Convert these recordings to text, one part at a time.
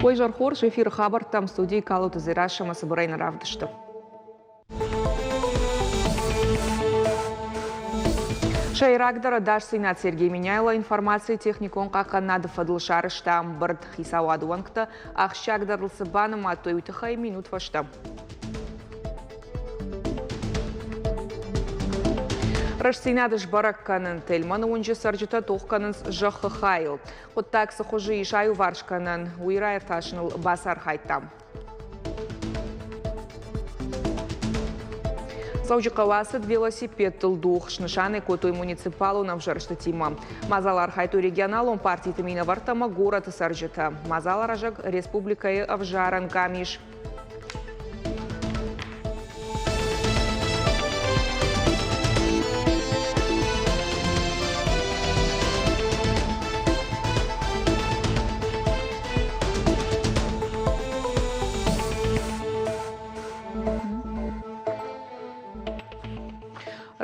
Ой, жархор, эфир хабар там студии Калута Зираша Масабурайна Равдышты. Шайрагдара Даш Синат Сергей Миняйло информации техникон Каканада Фадлшар штам Бард Хисауадуанкта Ахшагдар Лсабана Матуютахай минут вашта. Рашсинадыш баракканын тельман унжы саржыта тоққанын жақы хайл. Құттак сықожы ишаю варшканын уйрайр ташыныл басар хайттам. Саужы қавасыд велосипед тылдух шнышаны котой муниципалу навжарышты тима. Мазалар хайту регионалон партии тымина вартама город саржыта. Мазалар ажак республикае авжаран камиш.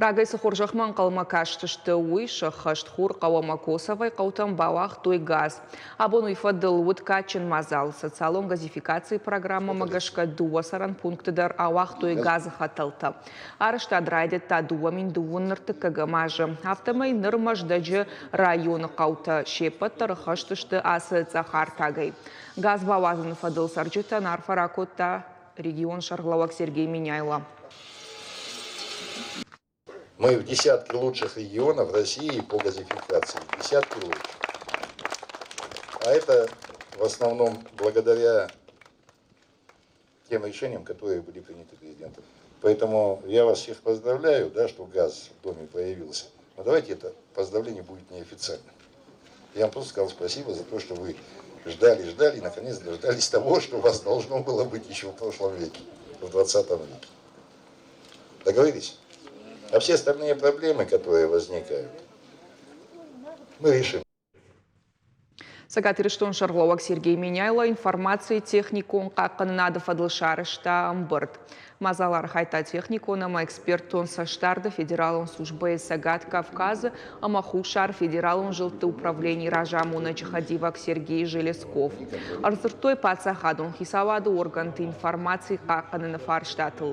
Рагайсы хоржахман қалма каштышты уйшы хашт хур қауама косовай қаутан бауақ той газ. Абон уйфадыл уд качын мазал. Социалон газификации программа магашка дуа саран пунктыдар ауақ той газы хаталта. Арышта драйдет та дуа мин дуынырты кагамажы. Автомай нырмаждажы районы қаута шепат тарыхаштышты асы цахар тагай. Газ бауазын фадыл сарджыта нарфаракотта регион Шарлауак Сергей Миняйло. Мы в десятке лучших регионов России по газификации. Десятки лучших. А это в основном благодаря тем решениям, которые были приняты президентом. Поэтому я вас всех поздравляю, да, что газ в доме появился. Но давайте это поздравление будет неофициальным. Я вам просто сказал спасибо за то, что вы ждали и наконец дождались того, что у вас должно было быть еще в прошлом веке, в 20 веке. Договорились? А все остальные проблемы, которые возникают, мы решим. Сагатырыштон Шарлауак Сергей Миняйло информации техникон Каканада Фадлшарышта Амбырд. Мазалар хайта техниконом экспертон Саштарда федералон службы Сагат Кавказа Амахушар федералон жилты управлений Ражамуна Чехадивак Сергей Желесков. Арзыртой пацахадон хисавады органты информации Каканана Фарштатл.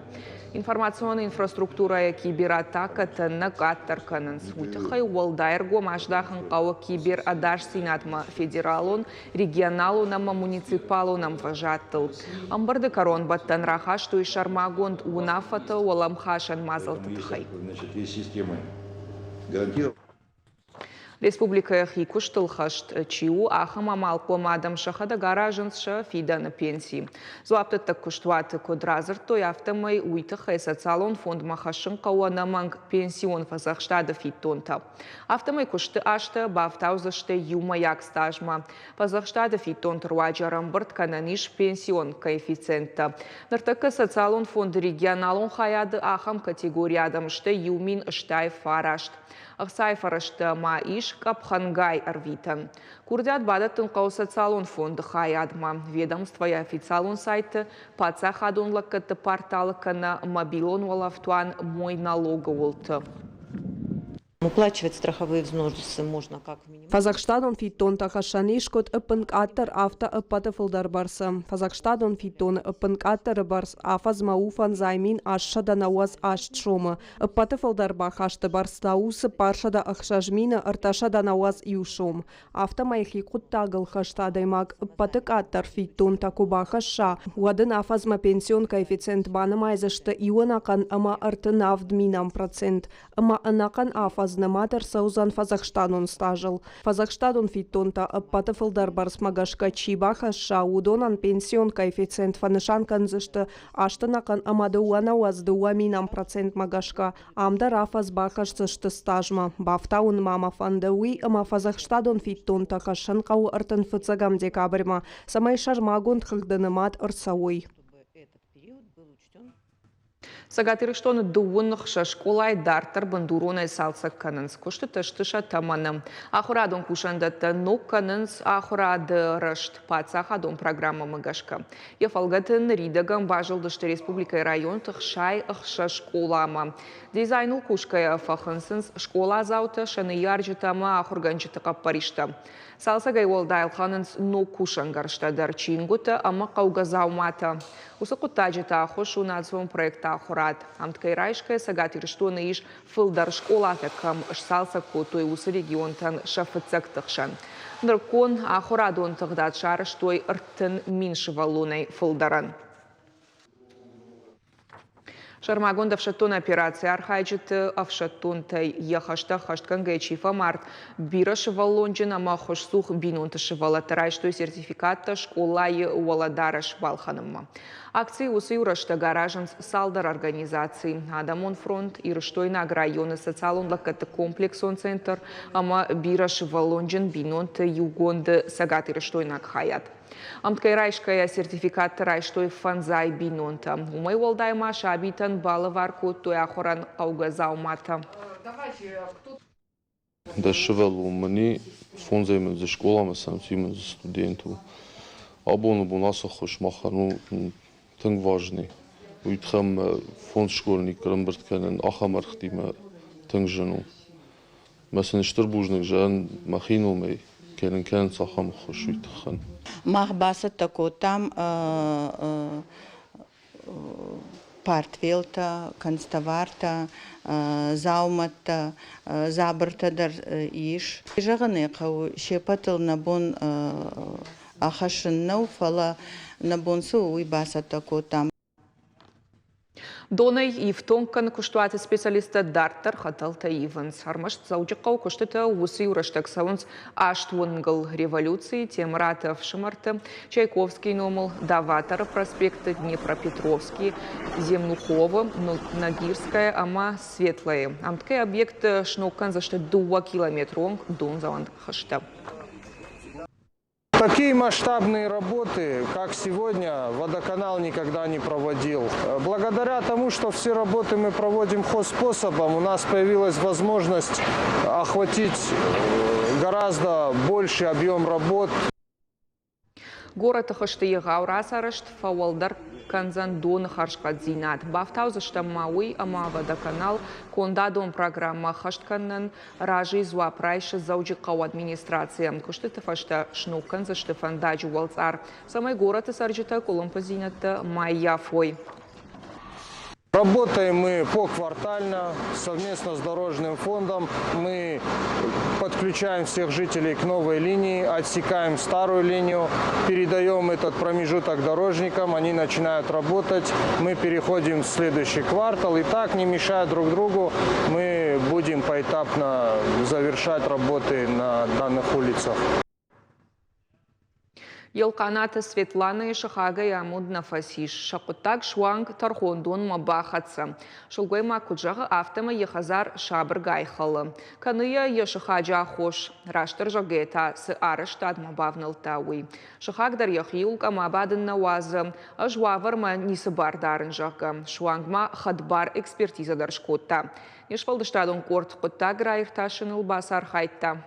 Информационная инфраструктура кибератака тенна каттарканын суйтахай уалдайрго машдахан кауа кибер адаш синатма федералон регионалунама муниципалунам вожаттыл. Амбарды корон баттан рахаш той шармагонд унафата уаламхашан мазалтатхай. Республика Хикуш тылхашт чиу ахама малком адам шахада гаражынша фида на пенсии. Зуапты куштваты кодразыр той автомай уйтахай социалон фонд махашын кауанаманг пенсион фазахштада фитонта. Автомай кушты ашты бафтаузышты юмаяк стажма. Фазахштада фитонт руаджарам бырт кананиш пенсион коэффициента. Нартака социалон фонд регионалон хаяды ахам категориядамшты юмин штай фарашт. Ахсайфарашты ма иш капхангай арвитан. Курдят бадатын каусациалон фонды хаядма. Ведомство и официалон сайты пацахадун лаккаты порталы кана мобилон валафтуан мой налоговолты. Уплачивать страховые взносы можно как минимум. Фазахштадон фитон тахашанишкот апынкаттар авто апатафылдар барса. Фазахштадон фитон апынкаттар барс афазмауфан займин ашшада науаз ашчома. Апатафылдар бахашты барстаусы паршада ахшажмина арташада науаз юшом. Автомайхи куттагыл хаштадаймак апатыкаттар фитон такубахаша. Уадын афазма пенсион коэффициент банамайзашты иуанакан ама артынавдминам процент. Ама анакан афаз Наматер Саузан Фазахштанон стажил. Фазахштадон фитонта аппатафылдар барс магашка чибаха шаудонан пенсион коэффициент фанышан канзышты аштынакан амадуана уаздуа минам процент магашка амда рафаз бахашцышты стажма. Бафтаун мама фандауи ама Фазахштадон фитонта кашан кау артын фыцагам декабрьма. Самай шармагон хыгданымат ырсауй. Сагатыры штоны дуынных школай дартар бандуроны салса канынс. Кушты тыштыша таманым. Ахурадон кушандаты нок канынс ахурады рышт пацахадон программа мыгашка. Ефалгатын ридаган бажылдышты республика район тыхшай ахша школама. Дизайнул кушкая фахынсынс школа зауты шаны яржытама ахурганчыты каппаришта. Салсагай олдайл ханынс нок кушангарштадар чингуты ама каугазаумата. Усыкутаджита ахушу нацвон проекта ахурад. Амткай райшкая сагатыр штоны иш фылдар школата кам салса котой усы регионтан шафыцак тыхшан. Ныркон ахурадон тыгдат шар штой ртын миншевалуной фылдаран. Шармагон давшатон операция архайджит авшатон тай яхашта хаштканга чифа март бира шевалонджин ама хошсух бинунта шевала тарай штой сертификата школай уаладара швалханымма. Акции усыюрашта гаражанс салдар организации Адамон фронт и рыштойнаг районы социалон лакаты комплексон центр ама бира шевалонджин бинунта югонды сагаты рыштойнаг хаят. Амткай райшкая сертификат райштой фанзай бинонта. Умай волдайма шабитан балаварку той ахоран каугазаумата. Да шевелу мани фонза именно за школама сам именно за студенту. Абону бонаса хошмаха, ну тънг важни. Уитхам фонд школни кръмбърт кенен ахамархтима тънг жену. Месен штърбужник жен махинул мей кен сахам хошуитхан. Мах баса тако там партвелта, канставарта, заумата, забърта дар иш. Жагане кау шепатыл набон ахашын науфала набон суи баса тако там. Донай и в тонкан куштуаты специалиста Дартар хаталта Иванс. Армашт заудикау куштата усы юраштак салонс аштвонгл революции темрата в Шамарте, Чайковский номал, Даватара проспекта, Днепропетровский, Земнухова, Нагирская, ама Светлая. Амткай объект шнокан за что 2 километров дон заванд хашта. Такие масштабные работы, как сегодня, водоканал никогда не проводил. Благодаря тому, что все работы мы проводим хозспособом, у нас появилась возможность охватить гораздо больший объем работ. Город Хашты Гаурасарашт Фауалдар Канзан Дон Харшкадзинат. Бафтауза Мауи ама водоканал кондадон программа Хаштканнан Ражи Зуапрайша Заудикау администрация. Куштыта фашта Шнукан за Штефан Даджу Валцар. Самый город Сарджита Колумпазината Майя Фой. Работаем мы поквартально, совместно с Дорожным фондом. Мы подключаем всех жителей к новой линии, отсекаем старую линию, передаем этот промежуток дорожникам, они начинают работать. Мы переходим в следующий квартал, и так, не мешая друг другу, мы будем поэтапно завершать работы на данных улицах. Елканата Светлана и Шахага и Амуд Нафасиш. Шакутак Шуанг Тархондон Мабахатса. Шулгойма Куджага Автома Ехазар Шабр Гайхала. Каныя Ешахаджа Хош. Раштар Жагета с Араштад Мабавнал Тауи. Шахагдар Яхилка Мабаден Наваза. Ажуаварма Нисабар Дарен Жага. Шуангма Хадбар экспертиза Даршкота. Ешвалдаштадон Корт Кота Граирташин Илбасар Хайтта.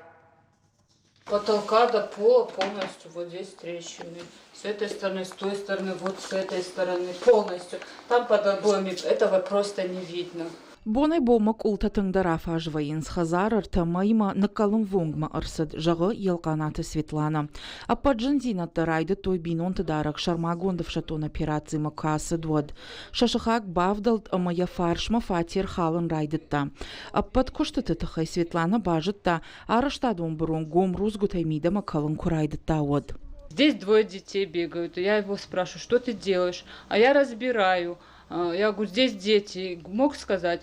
Потолка до пола полностью вот здесь трещины. С этой стороны, с той стороны, вот с этой стороны полностью. Там под обоями этого просто не видно. Бонай бомак ултатыңдара фажвайын схазар артамайма накалым вонгма арсад жағы елканата Светлана. Ападжын зинатты райды той бинонты дарак шармагондов шатон операции макасы дуад. Шашахак бавдалт амая фаршма фатир халын райдытта. Аппад куштыты тахай Светлана бажытта араштадон бурон гом рузгутаймида макалын курайдытта уад. Здесь 2 детей бегают. Я его спрашиваю, что ты делаешь? А я разбираю. Я говорю, здесь дети. Мог сказать.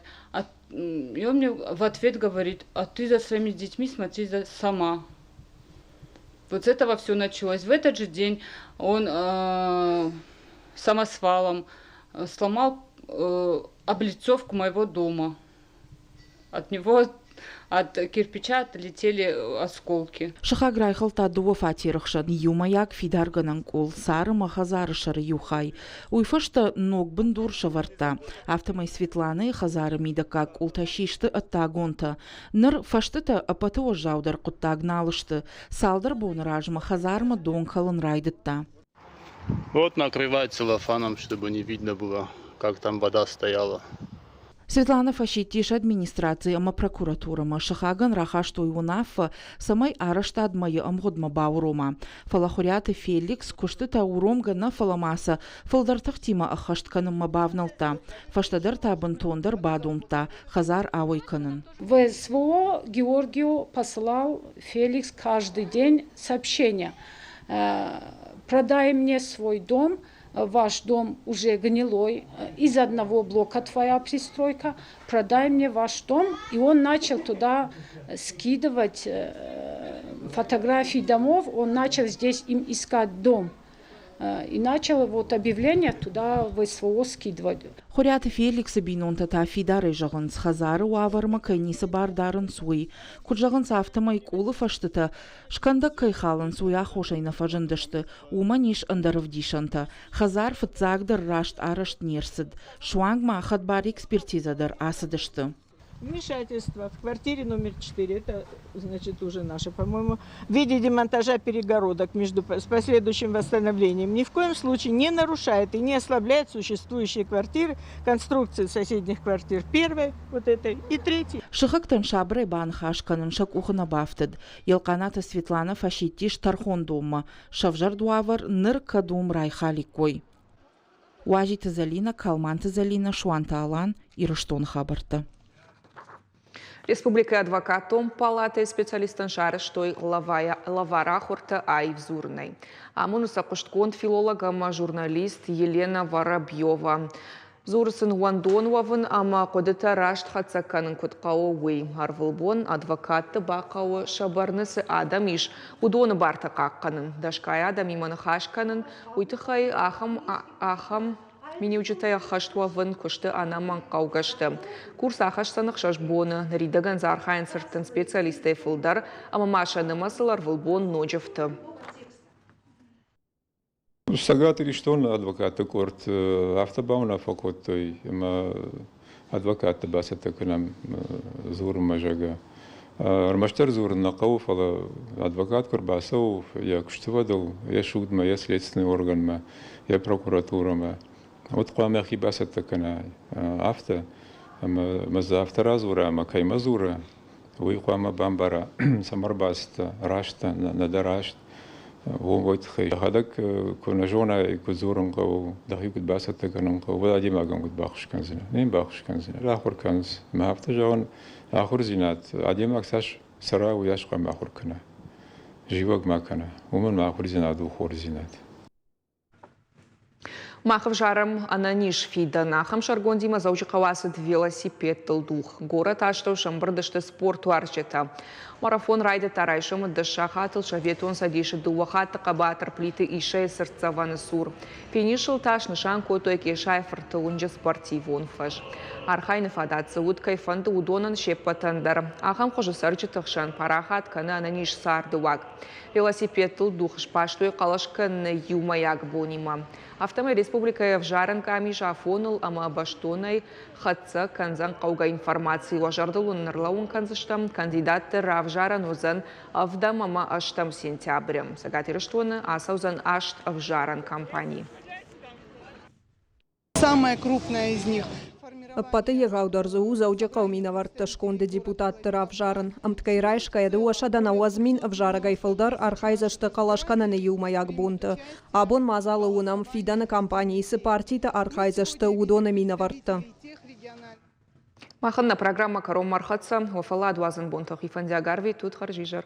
И он мне в ответ говорит, а ты за своими детьми смотри сама. Вот с этого все началось. В этот же день он самосвалом сломал облицовку моего дома. От него от кирпича отлетели осколки. Шахаграй халта дуа фатирхшан юмаяк фидарганан кул сары махазары шары юхай. Уйфашта ног бандур шаварта. Автомай Светланы хазары мидака култашишты оттагонта. Ныр фаштыта апаты ожаудар куттагналышты. Салдар бонражма хазарма донхалан райдытта. Вот накрывать целлофаном, чтобы не видно было, как там вода стояла. Светлана фашиттиш администрации ама прокуратурама шахаган рахаштуй унаф самай арашта адмайы амгудма баурума. Фалахуряты Феликс куштыта уромга на фаламаса фалдартахтима ахаштканым мабавналта. Фаштадар табын тондар бадумта хазар авойканын. В СВО Георгию посылал Феликс каждый день сообщения. Продай мне свой дом. Ваш дом уже гнилой, из одного блока твоя пристройка, продай мне ваш дом. И он начал туда скидывать фотографии домов, он начал здесь им искать дом. И начал вот объявление туда в СВО скидывать. Хуряты Феликса бинонта та фидары жаган с хазары уаварма кайниса бардарын суй. Куджаган с автомай кулы фаштыта, шканда кайхалан суя хошайна фажандышты, уманиш андаравдишанта. Хазар фатзагдар рашт арашт нерсид. Шуангма хадбар экспертизадар асадышты. Вмешательство в квартире номер 4, это значит уже наше, по-моему, в виде демонтажа перегородок с последующим восстановлением ни в коем случае не нарушает и не ослабляет существующие квартиры, конструкции соседних квартир первой, вот этой, и третьей. Шахактан шабры банхашканын шак ухына бафтыд. Елканата Светлана фашиттиш тархон дома. Шавжар дуавар ныр кадум райхаликой. Уажита Залина, Калманта Залина, Шуанта Алан и Рыштон хабарта. Республика адвокатом палаты специалистын шарыштой лавара хорта айвзурной. Амунуса кушткон филологама журналист Елена Воробьева. Зурсын Уандонуавын ама кодыта рашт хацаканын куткауы уй. Арвылбон адвокатты бақауы шабарнысы адам иш удоны барта қаққанын. Дашкай адам иманы хашканын уйтықай ахам Минеучитая хаштуавын кушты анаман қаугашты. Курс ахаштанық шашбоны, наридаган зархайын сыртын специалисты фылдар, ама машаны масылар вылбон ножевты. Сагат Риштон адвокаты корт автобауна факоттой, адвокаты басата кунам зурм мажага. Армаштар зур нақауф ала адвокат корбасов, я куштывадал, я шудма, я следственный орган, я прокуратура. Вот قام أخي باسة كنا أفتا مزا أفتا رازورا ما كاي مزورا ويقام بامبرا سمر باستا راشتا ندراشت هو وقت خي هذاك كنا جونا كزورن قو دخيل كنت باسة كنا قو ولا دي ما قام كنت باخش كنزنا نين باخش كنزنا الآخر كنز ما أفتا جون آخر زينات عادي ما أكساش سرا وياش قام آخر كنا جيوك ما كنا ومن ما آخر زينات وخور زينات Махов жаром ананиш фида нахам шаргондима заучикавасыд велосипед тылдух. Город аштау шамбырдышты спорту арчета. Марафон райды тарайшымы дышаха тылшаветон садиши дуахаты қабатыр плиты ише сырцаваны сур. Финишыл таш нышан кото экешай фыртылынжы спортивон фаш. Архайны фадатсы уткай фанды удонын шеппатандар. Ахам қожы сарчы тықшан парахат каны ананиш сардывак. Велосипед тылдух шпаштой қалашканы юмаяк бонима. Автомай республика Евжаран камиш афонул ама баштонай хатца канзан қауға информации важардылын нырлауын канзыштам кандидатты Равжаран озан авдам ама аштам сентябрем. Сагатирыштоны асаузан ашт Авжаран компании. Самая крупная из них. Паты егаударзу заудяқау минаварты шконды депутатты Равжарын. Амткайрайшка еді уашадан ауазмин Авжарагай фылдар архайзашты қалашқананы юмаяк бунты. Абон мазалы унам фиданы компаниясы партиты архайзашты удоны минаварты. Махынна программа Каром Мархатса, Уафала Дуазын Бонтах и Фандиагарви тут харжижар.